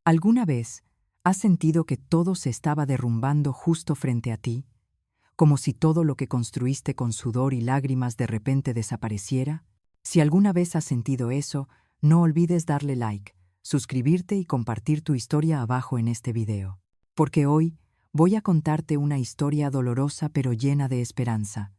¿Alguna vez has sentido que todo se estaba derrumbando justo frente a ti? Como si todo lo que construiste con sudor y lágrimas de repente desapareciera. Si alguna vez has sentido eso, no olvides darle like, suscribirte y compartir tu historia abajo en este video. Porque hoy voy a contarte una historia dolorosa pero llena de esperanza.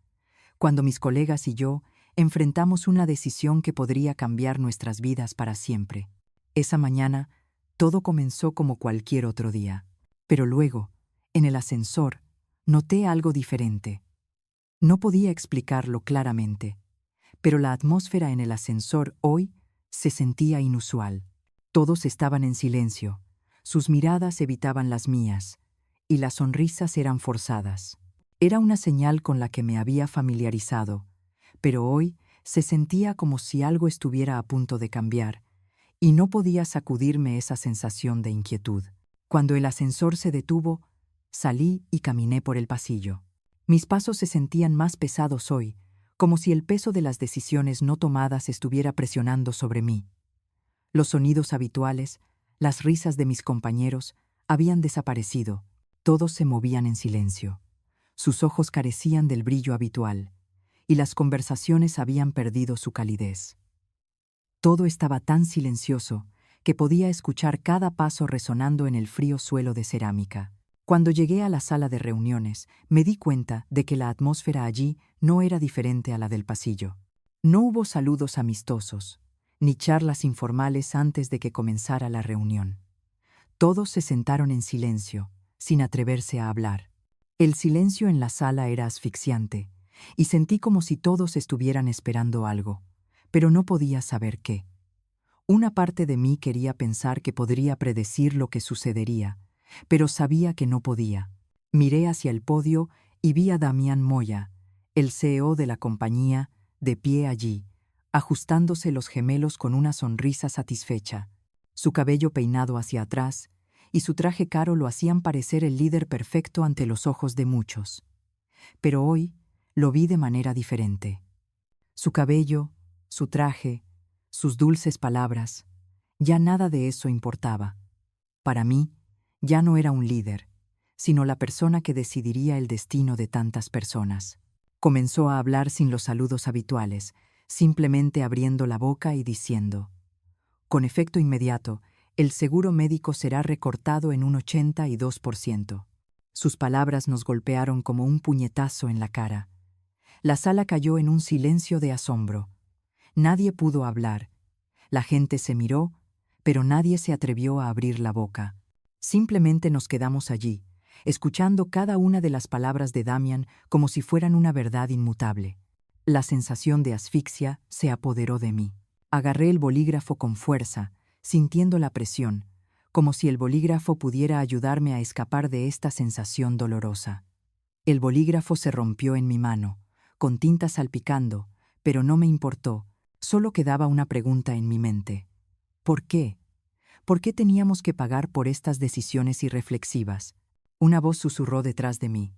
Cuando mis colegas y yo enfrentamos una decisión que podría cambiar nuestras vidas para siempre. Esa mañana, todo comenzó como cualquier otro día. Pero luego, en el ascensor, noté algo diferente. No podía explicarlo claramente, pero la atmósfera en el ascensor hoy se sentía inusual. Todos estaban en silencio, sus miradas evitaban las mías, y las sonrisas eran forzadas. Era una señal con la que me había familiarizado, pero hoy se sentía como si algo estuviera a punto de cambiar, y no podía sacudirme esa sensación de inquietud. Cuando el ascensor se detuvo, salí y caminé por el pasillo. Mis pasos se sentían más pesados hoy, como si el peso de las decisiones no tomadas estuviera presionando sobre mí. Los sonidos habituales, las risas de mis compañeros, habían desaparecido. Todos se movían en silencio. Sus ojos carecían del brillo habitual, y las conversaciones habían perdido su calidez. Todo estaba tan silencioso que podía escuchar cada paso resonando en el frío suelo de cerámica. Cuando llegué a la sala de reuniones, me di cuenta de que la atmósfera allí no era diferente a la del pasillo. No hubo saludos amistosos, ni charlas informales antes de que comenzara la reunión. Todos se sentaron en silencio, sin atreverse a hablar. El silencio en la sala era asfixiante, y sentí como si todos estuvieran esperando algo, pero no podía saber qué. Una parte de mí quería pensar que podría predecir lo que sucedería, pero sabía que no podía. Miré hacia el podio y vi a Damián Moya, el CEO de la compañía, de pie allí, ajustándose los gemelos con una sonrisa satisfecha. Su cabello peinado hacia atrás y su traje caro lo hacían parecer el líder perfecto ante los ojos de muchos. Pero hoy lo vi de manera diferente. Su cabello, su traje, sus dulces palabras, ya nada de eso importaba. Para mí, ya no era un líder, sino la persona que decidiría el destino de tantas personas. Comenzó a hablar sin los saludos habituales, simplemente abriendo la boca y diciendo: con efecto inmediato, el seguro médico será recortado en un 82%. Sus palabras nos golpearon como un puñetazo en la cara. La sala cayó en un silencio de asombro. Nadie pudo hablar. La gente se miró, pero nadie se atrevió a abrir la boca. Simplemente nos quedamos allí, escuchando cada una de las palabras de Damián como si fueran una verdad inmutable. La sensación de asfixia se apoderó de mí. Agarré el bolígrafo con fuerza, sintiendo la presión, como si el bolígrafo pudiera ayudarme a escapar de esta sensación dolorosa. El bolígrafo se rompió en mi mano, con tinta salpicando, pero no me importó, solo quedaba una pregunta en mi mente. ¿Por qué? ¿Por qué teníamos que pagar por estas decisiones irreflexivas? Una voz susurró detrás de mí.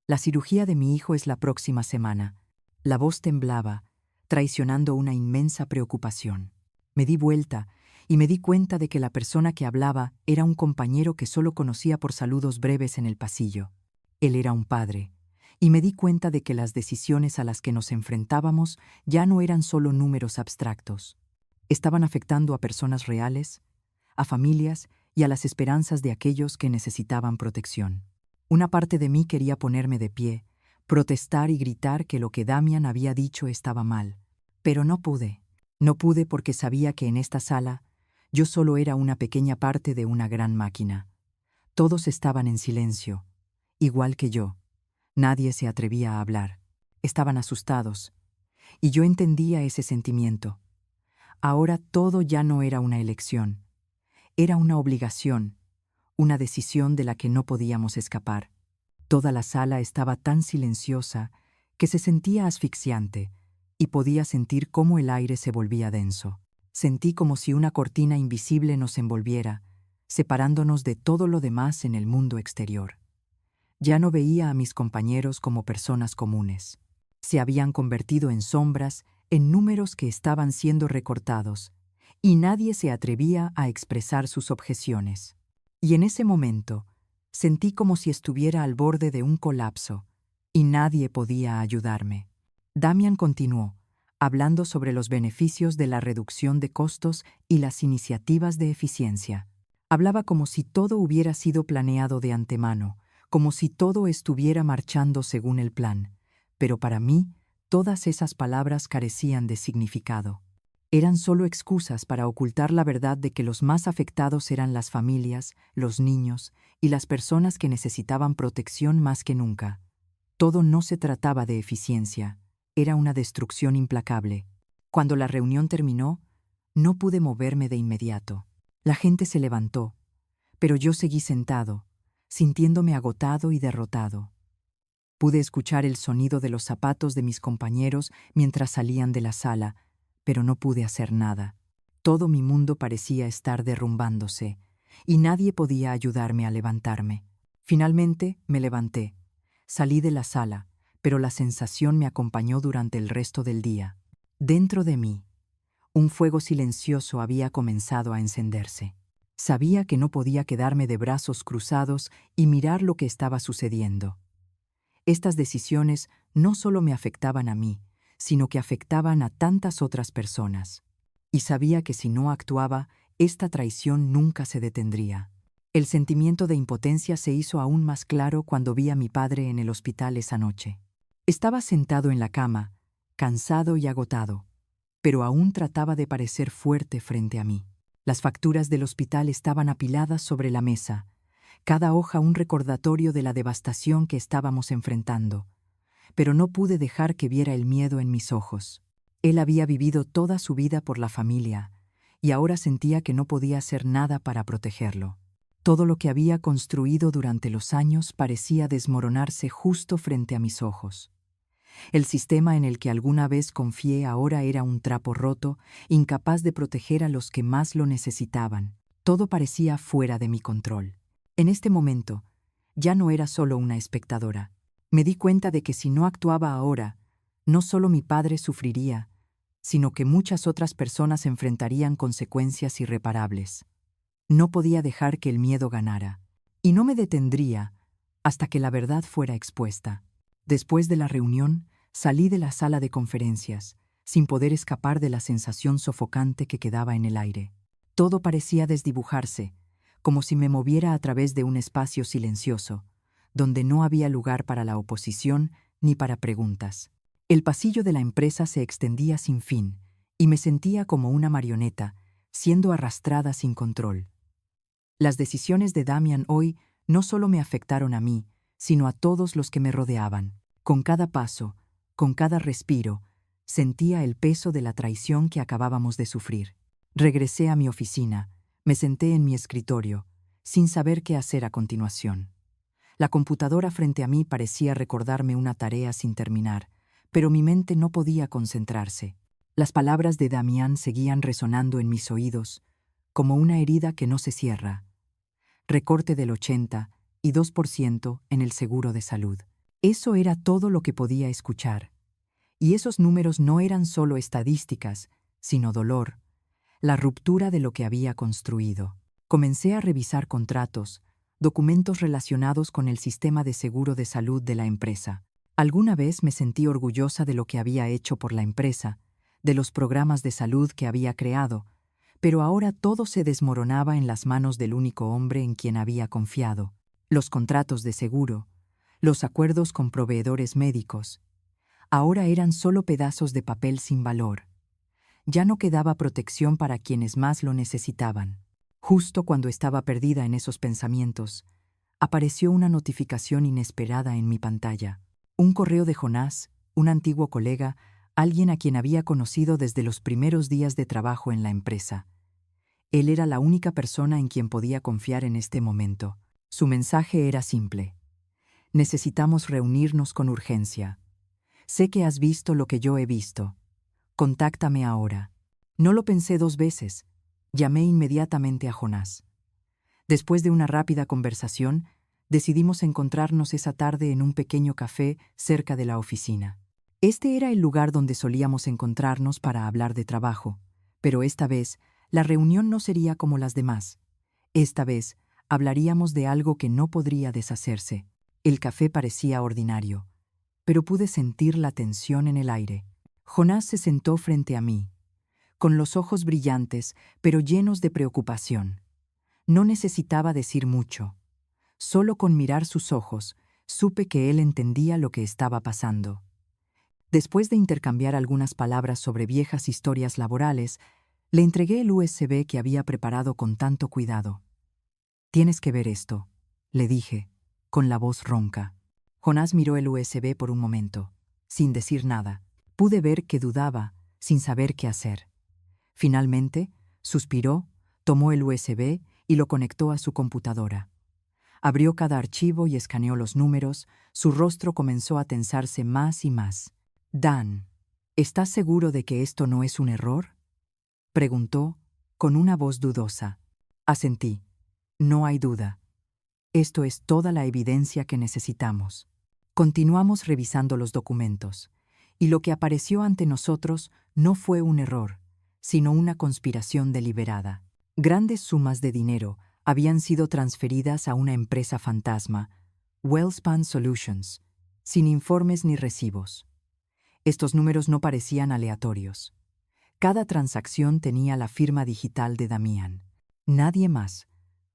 La cirugía de mi hijo es la próxima semana. La voz temblaba, traicionando una inmensa preocupación. Me di vuelta y me di cuenta de que la persona que hablaba era un compañero que solo conocía por saludos breves en el pasillo. Él era un padre, y me di cuenta de que las decisiones a las que nos enfrentábamos ya no eran solo números abstractos. Estaban afectando a personas reales, a familias y a las esperanzas de aquellos que necesitaban protección. Una parte de mí quería ponerme de pie, protestar y gritar que lo que Damián había dicho estaba mal. Pero no pude. No pude porque sabía que en esta sala yo solo era una pequeña parte de una gran máquina. Todos estaban en silencio, igual que yo. Nadie se atrevía a hablar. Estaban asustados. Y yo entendía ese sentimiento. Ahora todo ya no era una elección. Era una obligación, una decisión de la que no podíamos escapar. Toda la sala estaba tan silenciosa que se sentía asfixiante y podía sentir cómo el aire se volvía denso. Sentí como si una cortina invisible nos envolviera, separándonos de todo lo demás en el mundo exterior. Ya no veía a mis compañeros como personas comunes. Se habían convertido en sombras, en números que estaban siendo recortados, y nadie se atrevía a expresar sus objeciones. Y en ese momento, sentí como si estuviera al borde de un colapso, y nadie podía ayudarme. Damian continuó, hablando sobre los beneficios de la reducción de costos y las iniciativas de eficiencia. Hablaba como si todo hubiera sido planeado de antemano, como si todo estuviera marchando según el plan. Pero para mí, todas esas palabras carecían de significado. Eran solo excusas para ocultar la verdad de que los más afectados eran las familias, los niños y las personas que necesitaban protección más que nunca. Todo no se trataba de eficiencia, era una destrucción implacable. Cuando la reunión terminó, no pude moverme de inmediato. La gente se levantó, pero yo seguí sentado, sintiéndome agotado y derrotado. Pude escuchar el sonido de los zapatos de mis compañeros mientras salían de la sala, pero no pude hacer nada. Todo mi mundo parecía estar derrumbándose, y nadie podía ayudarme a levantarme. Finalmente me levanté. Salí de la sala, pero la sensación me acompañó durante el resto del día. Dentro de mí, un fuego silencioso había comenzado a encenderse. Sabía que no podía quedarme de brazos cruzados y mirar lo que estaba sucediendo. Estas decisiones no solo me afectaban a mí, sino que afectaban a tantas otras personas. Y sabía que si no actuaba, esta traición nunca se detendría. El sentimiento de impotencia se hizo aún más claro cuando vi a mi padre en el hospital esa noche. Estaba sentado en la cama, cansado y agotado, pero aún trataba de parecer fuerte frente a mí. Las facturas del hospital estaban apiladas sobre la mesa, cada hoja un recordatorio de la devastación que estábamos enfrentando. Pero no pude dejar que viera el miedo en mis ojos. Él había vivido toda su vida por la familia, y ahora sentía que no podía hacer nada para protegerlo. Todo lo que había construido durante los años parecía desmoronarse justo frente a mis ojos. El sistema en el que alguna vez confié ahora era un trapo roto, incapaz de proteger a los que más lo necesitaban. Todo parecía fuera de mi control. En este momento, ya no era solo una espectadora. Me di cuenta de que si no actuaba ahora, no solo mi padre sufriría, sino que muchas otras personas enfrentarían consecuencias irreparables. No podía dejar que el miedo ganara, y no me detendría hasta que la verdad fuera expuesta. Después de la reunión, salí de la sala de conferencias, sin poder escapar de la sensación sofocante que quedaba en el aire. Todo parecía desdibujarse, como si me moviera a través de un espacio silencioso, donde no había lugar para la oposición ni para preguntas. El pasillo de la empresa se extendía sin fin, y me sentía como una marioneta, siendo arrastrada sin control. Las decisiones de Damian hoy no solo me afectaron a mí, sino a todos los que me rodeaban. Con cada paso, con cada respiro, sentía el peso de la traición que acabábamos de sufrir. Regresé a mi oficina, me senté en mi escritorio, sin saber qué hacer a continuación. La computadora frente a mí parecía recordarme una tarea sin terminar, pero mi mente no podía concentrarse. Las palabras de Damián seguían resonando en mis oídos, como una herida que no se cierra. Recorte del 82% en el seguro de salud. Eso era todo lo que podía escuchar. Y esos números no eran solo estadísticas, sino dolor, la ruptura de lo que había construido. Comencé a revisar contratos, documentos relacionados con el sistema de seguro de salud de la empresa. Alguna vez me sentí orgullosa de lo que había hecho por la empresa, de los programas de salud que había creado, pero ahora todo se desmoronaba en las manos del único hombre en quien había confiado. Los contratos de seguro, los acuerdos con proveedores médicos, ahora eran solo pedazos de papel sin valor. Ya no quedaba protección para quienes más lo necesitaban. Justo cuando estaba perdida en esos pensamientos, apareció una notificación inesperada en mi pantalla. Un correo de Jonás, un antiguo colega, alguien a quien había conocido desde los primeros días de trabajo en la empresa. Él era la única persona en quien podía confiar en este momento. Su mensaje era simple. Necesitamos reunirnos con urgencia. Sé que has visto lo que yo he visto. Contáctame ahora. No lo pensé 2 veces. Llamé inmediatamente a Jonás. Después de una rápida conversación, decidimos encontrarnos esa tarde en un pequeño café cerca de la oficina. Este era el lugar donde solíamos encontrarnos para hablar de trabajo, pero esta vez La reunión no sería como las demás. Esta vez, hablaríamos de algo que no podría deshacerse. El café parecía ordinario, pero pude sentir la tensión en el aire. Jonás se sentó frente a mí, con los ojos brillantes, pero llenos de preocupación. No necesitaba decir mucho. Solo con mirar sus ojos, supe que él entendía lo que estaba pasando. Después de intercambiar algunas palabras sobre viejas historias laborales, le entregué el USB que había preparado con tanto cuidado. «Tienes que ver esto», le dije, con la voz ronca. Jonás miró el USB por un momento, sin decir nada. Pude ver que dudaba, sin saber qué hacer. Finalmente, suspiró, tomó el USB y lo conectó a su computadora. Abrió cada archivo y escaneó los números. Su rostro comenzó a tensarse más y más. «Dan, ¿estás seguro de que esto no es un error?», preguntó, con una voz dudosa. Asentí. «No hay duda. Esto es toda la evidencia que necesitamos». Continuamos revisando los documentos, y lo que apareció ante nosotros no fue un error, sino una conspiración deliberada. Grandes sumas de dinero habían sido transferidas a una empresa fantasma, Wellspan Solutions, sin informes ni recibos. Estos números no parecían aleatorios. Cada transacción tenía la firma digital de Damián. Nadie más.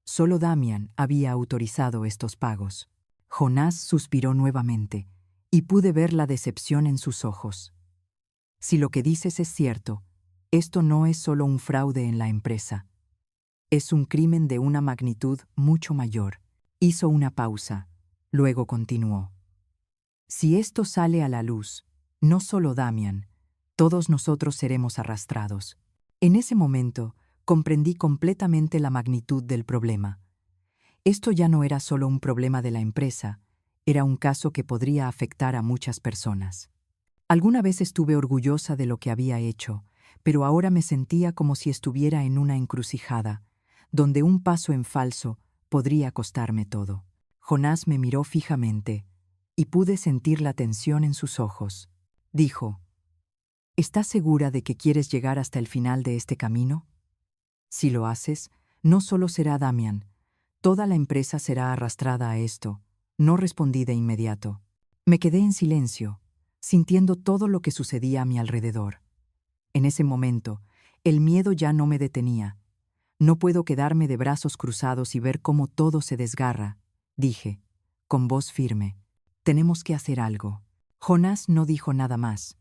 Solo Damián había autorizado estos pagos. Jonás suspiró nuevamente, y pude ver la decepción en sus ojos. «Si lo que dices es cierto, esto no es solo un fraude en la empresa. Es un crimen de una magnitud mucho mayor». Hizo una pausa, luego continuó. «Si esto sale a la luz, no solo Damián, todos nosotros seremos arrastrados». En ese momento, comprendí completamente la magnitud del problema. Esto ya no era solo un problema de la empresa, era un caso que podría afectar a muchas personas. Alguna vez estuve orgullosa de lo que había hecho, pero ahora me sentía como si estuviera en una encrucijada, donde un paso en falso podría costarme todo. Jonás me miró fijamente, y pude sentir la tensión en sus ojos. Dijo: «¿Estás segura de que quieres llegar hasta el final de este camino? Si lo haces, no solo será Damián, toda la empresa será arrastrada a esto». No respondí de inmediato. Me quedé en silencio, sintiendo todo lo que sucedía a mi alrededor. En ese momento, el miedo ya no me detenía. «No puedo quedarme de brazos cruzados y ver cómo todo se desgarra», dije, con voz firme. «Tenemos que hacer algo». Jonás no dijo nada más,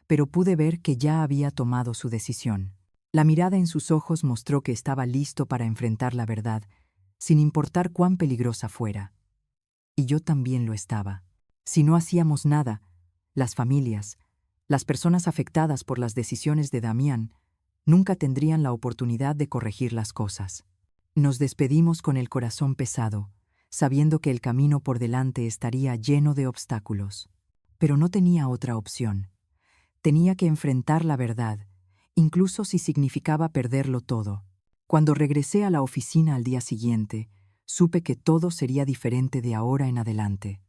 pero pude ver que ya había tomado su decisión. La mirada en sus ojos mostró que estaba listo para enfrentar la verdad, sin importar cuán peligrosa fuera. Y yo también lo estaba. Si no hacíamos nada, las familias, las personas afectadas por las decisiones de Damián, nunca tendrían la oportunidad de corregir las cosas. Nos despedimos con el corazón pesado, sabiendo que el camino por delante estaría lleno de obstáculos. Pero no tenía otra opción. Tenía que enfrentar la verdad, incluso si significaba perderlo todo. Cuando regresé a la oficina al día siguiente, supe que todo sería diferente de ahora en adelante.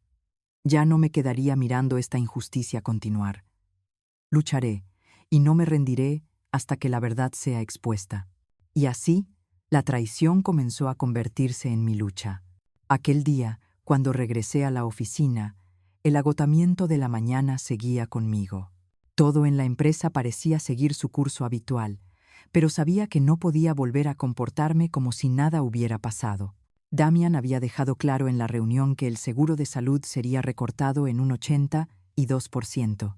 Ya no me quedaría mirando esta injusticia continuar. Lucharé, y no me rendiré hasta que la verdad sea expuesta. Y así, la traición comenzó a convertirse en mi lucha. Aquel día, cuando regresé a la oficina, el agotamiento de la mañana seguía conmigo. Todo en la empresa parecía seguir su curso habitual, pero sabía que no podía volver a comportarme como si nada hubiera pasado. Damián había dejado claro en la reunión que el seguro de salud sería recortado en un 82%,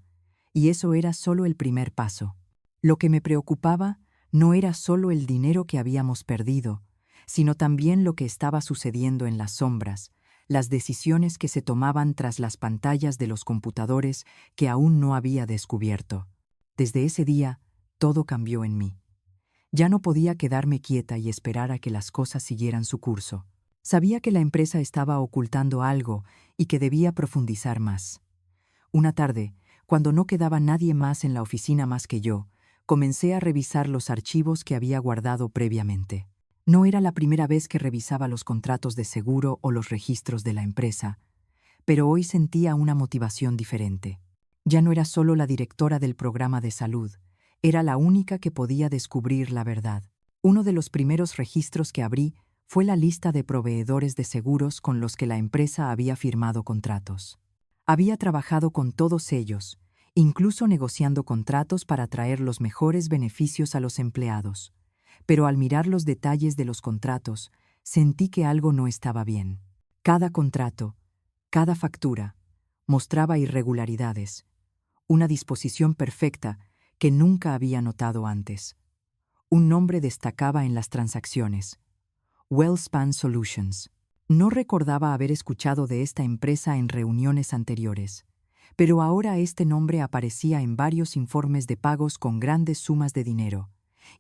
y eso era solo el primer paso. Lo que me preocupaba no era solo el dinero que habíamos perdido, sino también lo que estaba sucediendo en las sombras, las decisiones que se tomaban tras las pantallas de los computadores que aún no había descubierto. Desde ese día, todo cambió en mí. Ya no podía quedarme quieta y esperar a que las cosas siguieran su curso. Sabía que la empresa estaba ocultando algo y que debía profundizar más. Una tarde, cuando no quedaba nadie más en la oficina más que yo, comencé a revisar los archivos que había guardado previamente. No era la primera vez que revisaba los contratos de seguro o los registros de la empresa, pero hoy sentía una motivación diferente. Ya no era solo la directora del programa de salud, era la única que podía descubrir la verdad. Uno de los primeros registros que abrí fue la lista de proveedores de seguros con los que la empresa había firmado contratos. Había trabajado con todos ellos, incluso negociando contratos para traer los mejores beneficios a los empleados. Pero al mirar los detalles de los contratos, sentí que algo no estaba bien. Cada contrato, cada factura, mostraba irregularidades, una disposición perfecta que nunca había notado antes. Un nombre destacaba en las transacciones: WellSpan Solutions. No recordaba haber escuchado de esta empresa en reuniones anteriores, pero ahora este nombre aparecía en varios informes de pagos con grandes sumas de dinero,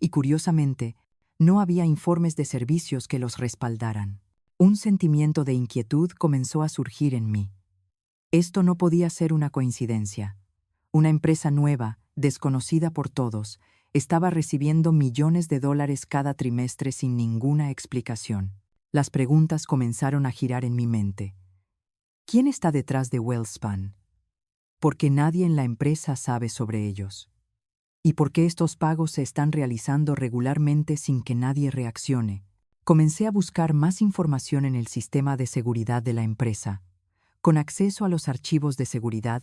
y curiosamente, no había informes de servicios que los respaldaran. Un sentimiento de inquietud comenzó a surgir en mí. Esto no podía ser una coincidencia. Una empresa nueva, desconocida por todos, estaba recibiendo millones de dólares cada trimestre sin ninguna explicación. Las preguntas comenzaron a girar en mi mente. ¿Quién está detrás de WellSpan? ¿Por qué nadie en la empresa sabe sobre ellos? ¿Y por qué estos pagos se están realizando regularmente sin que nadie reaccione? Comencé a buscar más información en el sistema de seguridad de la empresa. Con acceso a los archivos de seguridad,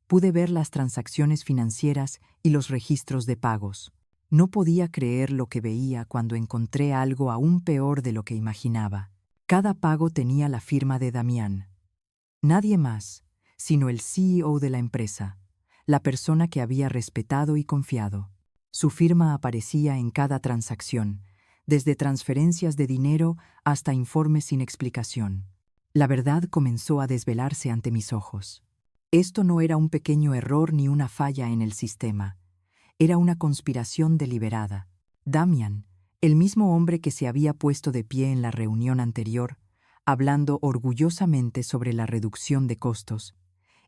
pude ver las transacciones financieras y los registros de pagos. No podía creer lo que veía cuando encontré algo aún peor de lo que imaginaba. Cada pago tenía la firma de Damián. Nadie más, sino el CEO de la empresa, la persona que había respetado y confiado. Su firma aparecía en cada transacción, desde transferencias de dinero hasta informes sin explicación. La verdad comenzó a desvelarse ante mis ojos. Esto no era un pequeño error ni una falla en el sistema. Era una conspiración deliberada. Damián, el mismo hombre que se había puesto de pie en la reunión anterior, hablando orgullosamente sobre la reducción de costos,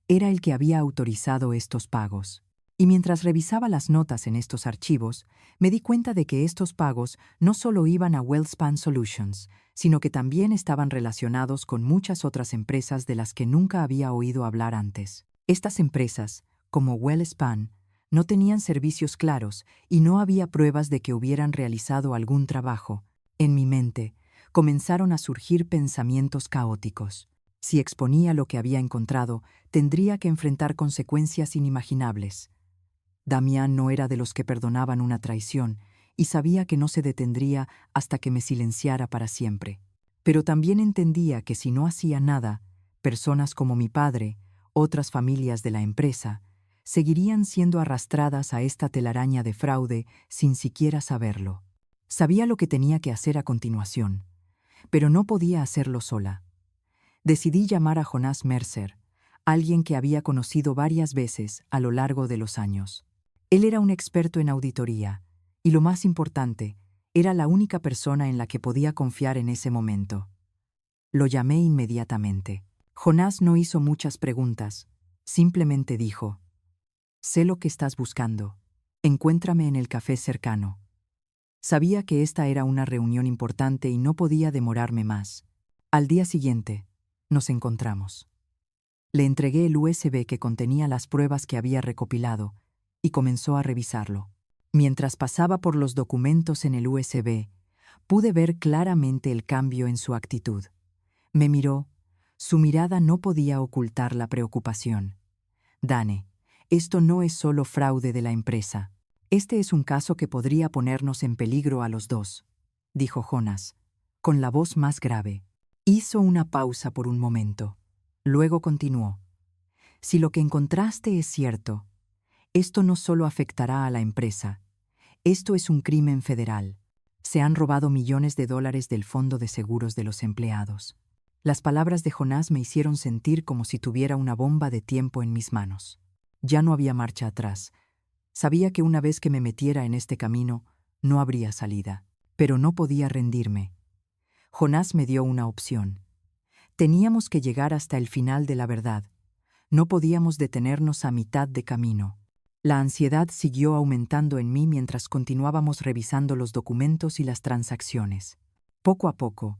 era el que había autorizado estos pagos. Y mientras revisaba las notas en estos archivos, me di cuenta de que estos pagos no solo iban a WellSpan Solutions, sino que también estaban relacionados con muchas otras empresas de las que nunca había oído hablar antes. Estas empresas, como WellSpan, no tenían servicios claros y no había pruebas de que hubieran realizado algún trabajo. En mi mente, comenzaron a surgir pensamientos caóticos. Si exponía lo que había encontrado, tendría que enfrentar consecuencias inimaginables. Damián no era de los que perdonaban una traición, y sabía que no se detendría hasta que me silenciara para siempre. Pero también entendía que si no hacía nada, personas como mi padre, otras familias de la empresa, seguirían siendo arrastradas a esta telaraña de fraude sin siquiera saberlo. Sabía lo que tenía que hacer a continuación, pero no podía hacerlo sola. Decidí llamar a Jonás Mercer, alguien que había conocido varias veces a lo largo de los años. Él era un experto en auditoría, y lo más importante, era la única persona en la que podía confiar en ese momento. Lo llamé inmediatamente. Jonás no hizo muchas preguntas, simplemente dijo: «Sé lo que estás buscando. Encuéntrame en el café cercano». Sabía que esta era una reunión importante y no podía demorarme más. Al día siguiente, nos encontramos. Le entregué el USB que contenía las pruebas que había recopilado y comenzó a revisarlo. Mientras pasaba por los documentos en el USB, pude ver claramente el cambio en su actitud. Me miró. Su mirada no podía ocultar la preocupación. «Dane, esto no es solo fraude de la empresa. Este es un caso que podría ponernos en peligro a los dos», dijo Jonás, con la voz más grave. Hizo una pausa por un momento. Luego continuó: «Si lo que encontraste es cierto, esto no solo afectará a la empresa. Esto es un crimen federal. Se han robado millones de dólares del fondo de seguros de los empleados». Las palabras de Jonás me hicieron sentir como si tuviera una bomba de tiempo en mis manos. Ya no había marcha atrás. Sabía que una vez que me metiera en este camino, no habría salida. Pero no podía rendirme. Jonás me dio una opción. Teníamos que llegar hasta el final de la verdad. No podíamos detenernos a mitad de camino. La ansiedad siguió aumentando en mí mientras continuábamos revisando los documentos y las transacciones. Poco a poco,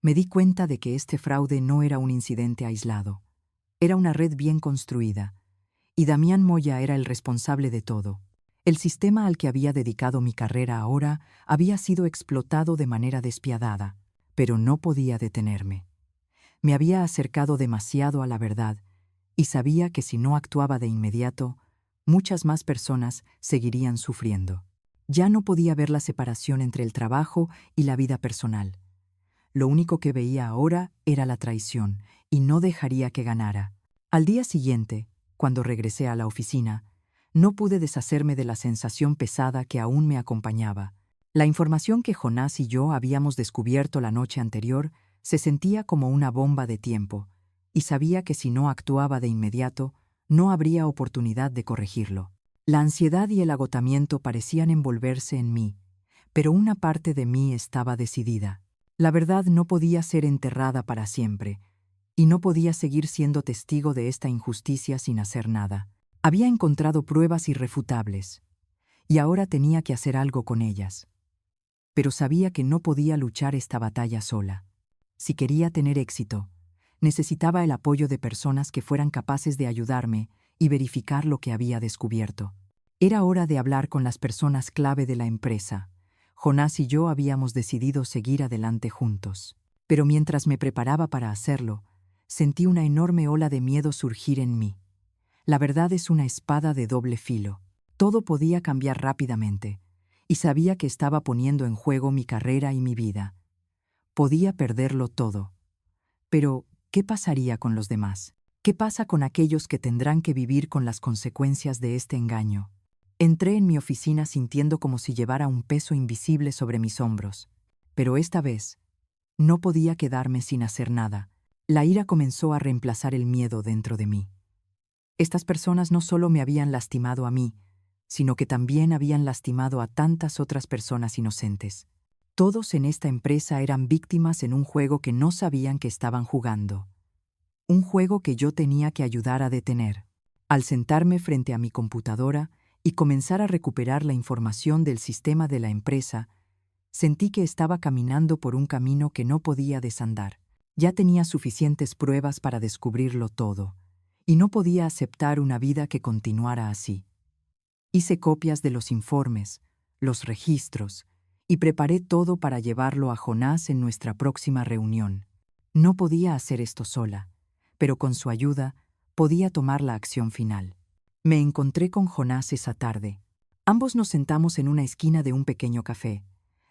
me di cuenta de que este fraude no era un incidente aislado. Era una red bien construida, y Damián Moya era el responsable de todo. El sistema al que había dedicado mi carrera ahora había sido explotado de manera despiadada, pero no podía detenerme. Me había acercado demasiado a la verdad y sabía que si no actuaba de inmediato, muchas más personas seguirían sufriendo. Ya no podía ver la separación entre el trabajo y la vida personal. Lo único que veía ahora era la traición, y no dejaría que ganara. Al día siguiente, cuando regresé a la oficina, no pude deshacerme de la sensación pesada que aún me acompañaba. La información que Jonás y yo habíamos descubierto la noche anterior se sentía como una bomba de tiempo, y sabía que si no actuaba de inmediato, no habría oportunidad de corregirlo. La ansiedad y el agotamiento parecían envolverse en mí, pero una parte de mí estaba decidida. La verdad no podía ser enterrada para siempre, y no podía seguir siendo testigo de esta injusticia sin hacer nada. Había encontrado pruebas irrefutables, y ahora tenía que hacer algo con ellas. Pero sabía que no podía luchar esta batalla sola. Si quería tener éxito, necesitaba el apoyo de personas que fueran capaces de ayudarme y verificar lo que había descubierto. Era hora de hablar con las personas clave de la empresa. Jonás y yo habíamos decidido seguir adelante juntos. Pero mientras me preparaba para hacerlo, sentí una enorme ola de miedo surgir en mí. La verdad es una espada de doble filo. Todo podía cambiar rápidamente, y sabía que estaba poniendo en juego mi carrera y mi vida. Podía perderlo todo. Pero, ¿qué pasaría con los demás? ¿Qué pasa con aquellos que tendrán que vivir con las consecuencias de este engaño? Entré en mi oficina sintiendo como si llevara un peso invisible sobre mis hombros. Pero esta vez, no podía quedarme sin hacer nada. La ira comenzó a reemplazar el miedo dentro de mí. Estas personas no solo me habían lastimado a mí, sino que también habían lastimado a tantas otras personas inocentes. Todos en esta empresa eran víctimas en un juego que no sabían que estaban jugando. Un juego que yo tenía que ayudar a detener. Al sentarme frente a mi computadora y comenzar a recuperar la información del sistema de la empresa, sentí que estaba caminando por un camino que no podía desandar. Ya tenía suficientes pruebas para descubrirlo todo, y no podía aceptar una vida que continuara así. Hice copias de los informes, los registros, y preparé todo para llevarlo a Jonás en nuestra próxima reunión. No podía hacer esto sola, pero con su ayuda podía tomar la acción final. Me encontré con Jonás esa tarde. Ambos nos sentamos en una esquina de un pequeño café.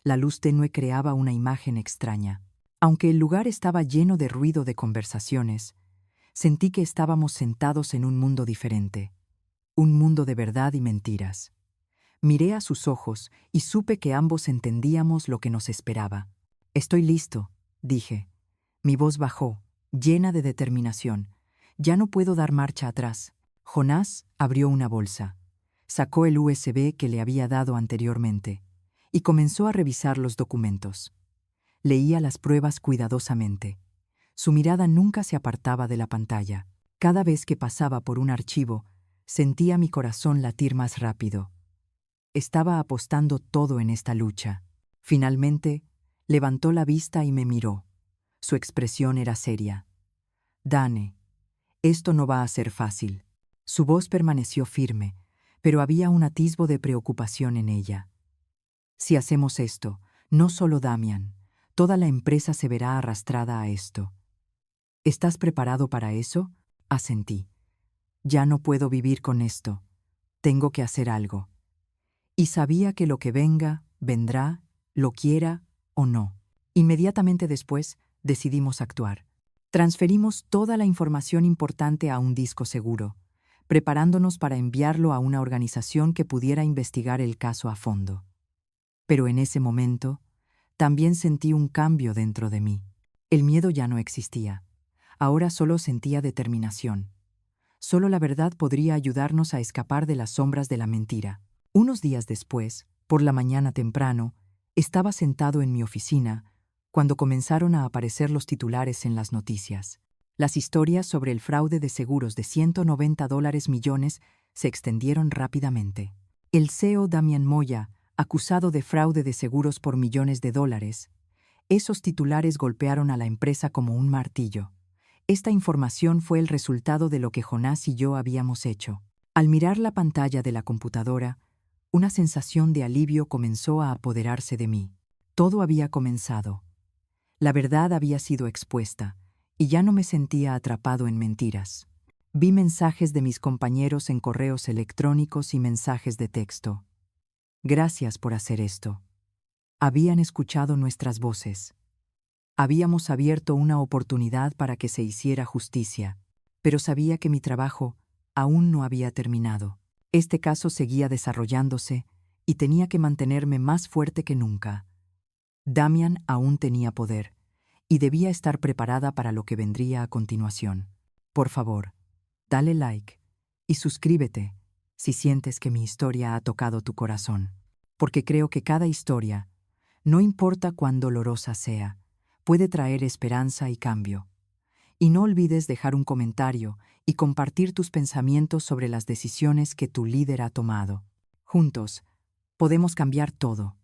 La luz tenue creaba una imagen extraña. Aunque el lugar estaba lleno de ruido de conversaciones, sentí que estábamos sentados en un mundo diferente. Un mundo de verdad y mentiras. Miré a sus ojos y supe que ambos entendíamos lo que nos esperaba. «Estoy listo», dije. Mi voz bajó, llena de determinación. «Ya no puedo dar marcha atrás». Jonás abrió una bolsa. Sacó el USB que le había dado anteriormente y comenzó a revisar los documentos. Leía las pruebas cuidadosamente. Su mirada nunca se apartaba de la pantalla. Cada vez que pasaba por un archivo, sentía mi corazón latir más rápido. Estaba apostando todo en esta lucha. Finalmente, levantó la vista y me miró. Su expresión era seria. «Dane, esto no va a ser fácil». Su voz permaneció firme, pero había un atisbo de preocupación en ella. «Si hacemos esto, no solo Damian, toda la empresa se verá arrastrada a esto». «¿Estás preparado para eso?», asentí. «Ya no puedo vivir con esto. Tengo que hacer algo». Y sabía que lo que venga, vendrá, lo quiera o no. Inmediatamente después, decidimos actuar. Transferimos toda la información importante a un disco seguro, preparándonos para enviarlo a una organización que pudiera investigar el caso a fondo. Pero en ese momento, también sentí un cambio dentro de mí. El miedo ya no existía. Ahora solo sentía determinación. Solo la verdad podría ayudarnos a escapar de las sombras de la mentira. Unos días después, por la mañana temprano, estaba sentado en mi oficina cuando comenzaron a aparecer los titulares en las noticias. Las historias sobre el fraude de seguros de $190 millones se extendieron rápidamente. El CEO Damian Moya, acusado de fraude de seguros por millones de dólares. Esos titulares golpearon a la empresa como un martillo. Esta información fue el resultado de lo que Jonás y yo habíamos hecho. Al mirar la pantalla de la computadora, Una sensación de alivio comenzó a apoderarse de mí. Todo había comenzado. La verdad había sido expuesta, y ya no me sentía atrapado en mentiras. Vi mensajes de mis compañeros en correos electrónicos y mensajes de texto. Gracias por hacer esto. Habían escuchado nuestras voces. Habíamos abierto una oportunidad para que se hiciera justicia, pero sabía que mi trabajo aún no había terminado. Este caso seguía desarrollándose y tenía que mantenerme más fuerte que nunca. Damian aún tenía poder, y debía estar preparada para lo que vendría a continuación. Por favor, dale like y suscríbete si sientes que mi historia ha tocado tu corazón, porque creo que cada historia, no importa cuán dolorosa sea, puede traer esperanza y cambio. Y no olvides dejar un comentario y compartir tus pensamientos sobre las decisiones que tu líder ha tomado. Juntos, podemos cambiar todo.